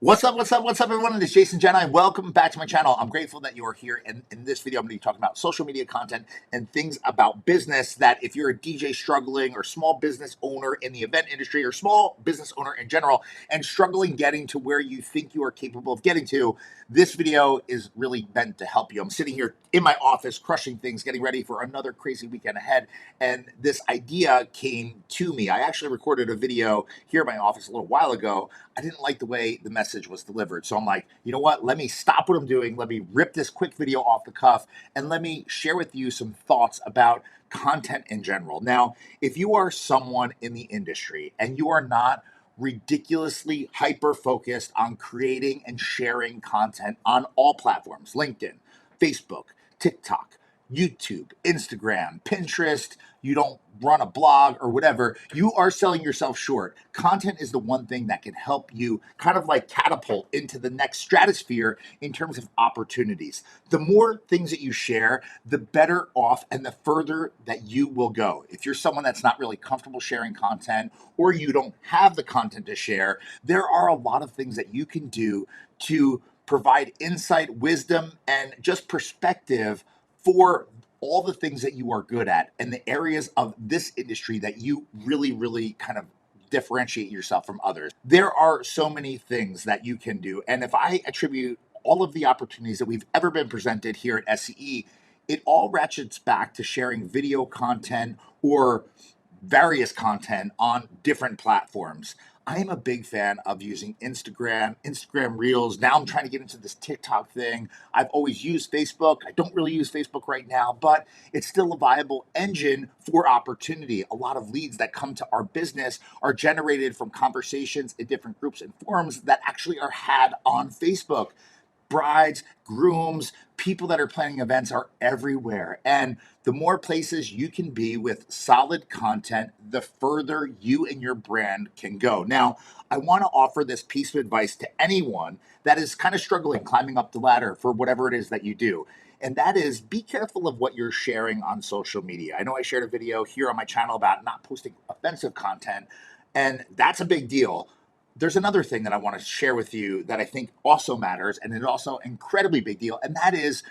What's up, everyone? It's Jason Jani. Welcome back to my channel. I'm grateful that you are here. And in this video, I'm going to be talking about social media content and things about business that if you're a DJ struggling or small business owner in the event industry or small business owner in general and struggling getting to where you think you are capable of getting to, this video is really meant to help you. I'm sitting here in my office crushing things, getting ready for another crazy weekend ahead. And this idea came to me. I actually recorded a video here in my office a little while ago. I didn't like the way the message was delivered. So I'm like, you know what? Let me stop what I'm doing. Let me rip this quick video off the cuff and let me share with you some thoughts about content in general. Now, if you are someone in the industry and you are not ridiculously hyper focused on creating and sharing content on all platforms, LinkedIn, Facebook, TikTok, YouTube, Instagram, Pinterest, you don't run a blog or whatever, you are selling yourself short. Content is the one thing that can help you kind of like catapult into the next stratosphere in terms of opportunities. The more things that you share, the better off and the further that you will go. If you're someone that's not really comfortable sharing content or you don't have the content to share, there are a lot of things that you can do to provide insight, wisdom, and just perspective for all the things that you are good at and the areas of this industry that you really kind of differentiate yourself from others. There are so many things that you can do. And if I attribute all of the opportunities that we've ever been presented here at SCE, it all ratchets back to sharing video content or various content on different platforms. I am a big fan of using Instagram Reels. Now I'm trying to get into this TikTok thing. I've always used Facebook. I don't really use Facebook right now, but it's still a viable engine for opportunity. A lot of leads that come to our business are generated from conversations in different groups and forums that actually are had on Facebook. Brides, grooms, people that are planning events are everywhere. And the more places you can be with solid content, the further you and your brand can go. Now, I want to offer this piece of advice to anyone that is kind of struggling climbing up the ladder for whatever it is that you do. And that is be careful of what you're sharing on social media. I know I shared a video here on my channel about not posting offensive content, and that's a big deal. There's another thing that I want to share with you that I think also matters, and it's also incredibly big deal, and that is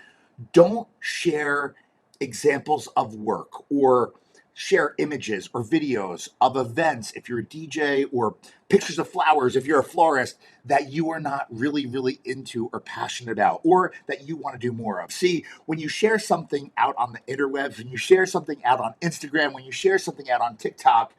don't share examples of work or share images or videos of events if you're a DJ or pictures of flowers if you're a florist that you are not really into or passionate about or that you want to do more of. See, when you share something out on the interwebs, when you share something out on Instagram, when you share something out on TikTok,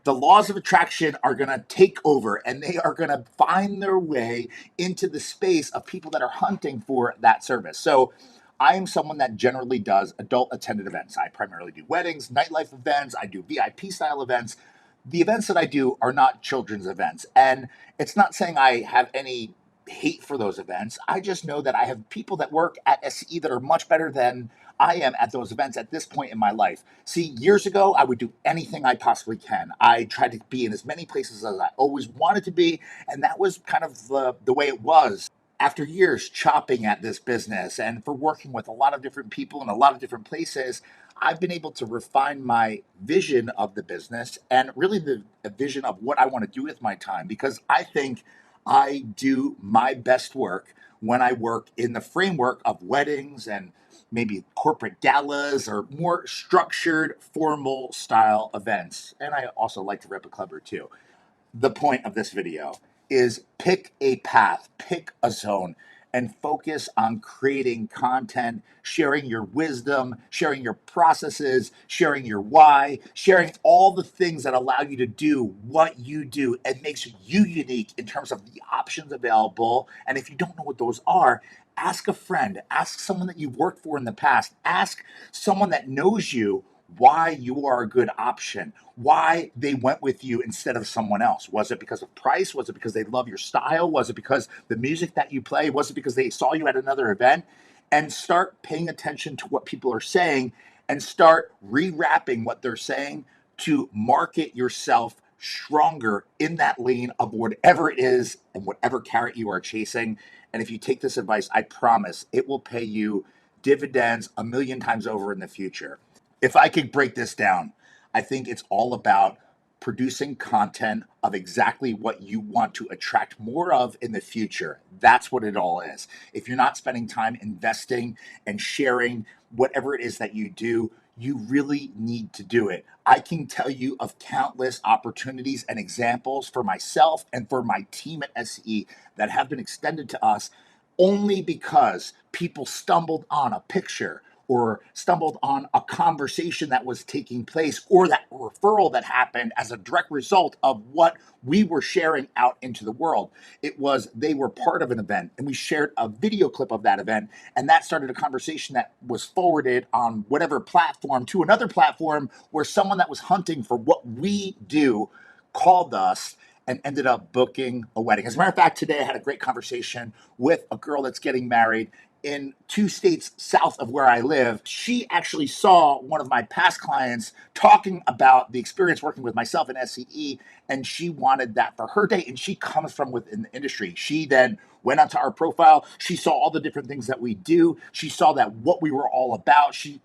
the laws of attraction are going to take over and they are going to find their way into the space of people that are hunting for that service. So I am someone that generally does adult attended events. I primarily do weddings, nightlife events, I do VIP style events. The events that I do are not children's events. And it's not saying I have any hate for those events. I just know that I have people that work at SCE that are much better than I am at those events at this point in my life. See, years ago, I would do anything I possibly can. I tried to be in as many places as I always wanted to be, and that was kind of the way it was. After years chopping at this business and for working with a lot of different people in a lot of different places, I've been able to refine my vision of the business and really the vision of what I want to do with my time because I think I do my best work when I work in the framework of weddings and maybe corporate galas or more structured, formal style events. And I also like to rep a club or two. The point of this video is pick a path, pick a zone, and focus on creating content, sharing your wisdom, sharing your processes, sharing your why, sharing all the things that allow you to do what you do and makes you unique in terms of the options available. And if you don't know what those are, ask a friend, ask someone that you've worked for in the past, ask someone that knows you why you are a good option, why they went with you instead of someone else. Was it because of price? Was it because they love your style? Was it because the music that you play? Was it because they saw you at another event? And start paying attention to what people are saying and start rewrapping what they're saying to market yourself stronger in that lane of whatever it is and whatever carrot you are chasing. And if you take this advice, I promise it will pay you dividends a million times over in the future. If I could break this down, I think it's all about producing content of exactly what you want to attract more of in the future. That's what it all is. If you're not spending time investing and sharing whatever it is that you do, you really need to do it. I can tell you of countless opportunities and examples for myself and for my team at SCE that have been extended to us only because people stumbled on a picture or stumbled on a conversation that was taking place or that referral that happened as a direct result of what we were sharing out into the world. It was they were part of an event and we shared a video clip of that event, and that started a conversation that was forwarded on whatever platform to another platform where someone that was hunting for what we do called us and ended up booking a wedding. As a matter of fact, today I had a great conversation with a girl that's getting married in 2 states south of where I live. She actually saw one of my past clients talking about the experience working with myself in SCE, and she wanted that for her day, and she comes from within the industry. She then went onto our profile. She saw all the different things that we do. She saw that what we were all about. She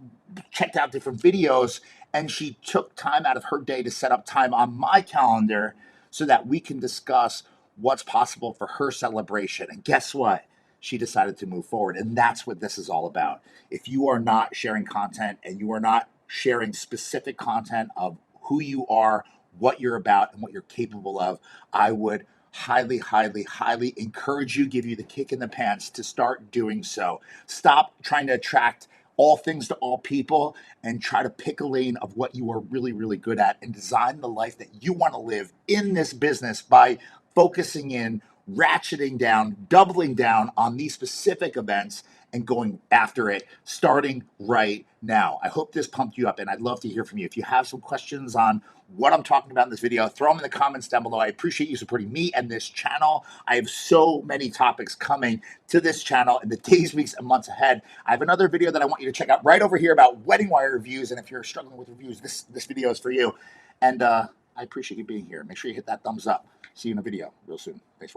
checked out different videos, and she took time out of her day to set up time on my calendar so that we can discuss what's possible for her celebration. And guess what? She decided to move forward. And that's what this is all about. If you are not sharing content and you are not sharing specific content of who you are, what you're about, and what you're capable of, I would highly, highly, highly encourage you, give you the kick in the pants to start doing so. Stop trying to attract all things to all people and try to pick a lane of what you are really, really good at and design the life that you want to live in this business by focusing in, ratcheting down, doubling down on these specific events and going after it starting right now. I hope this pumped you up, and I'd love to hear from you. If you have some questions on what I'm talking about in this video, throw them in the comments down below. I appreciate you supporting me and this channel. I have so many topics coming to this channel in the days, weeks, and months ahead. I have another video that I want you to check out right over here about wedding wire reviews, and if you're struggling with reviews, this video is for you. And I appreciate you being here. Make sure you hit that thumbs up. See you in a video real soon. Thanks for watching.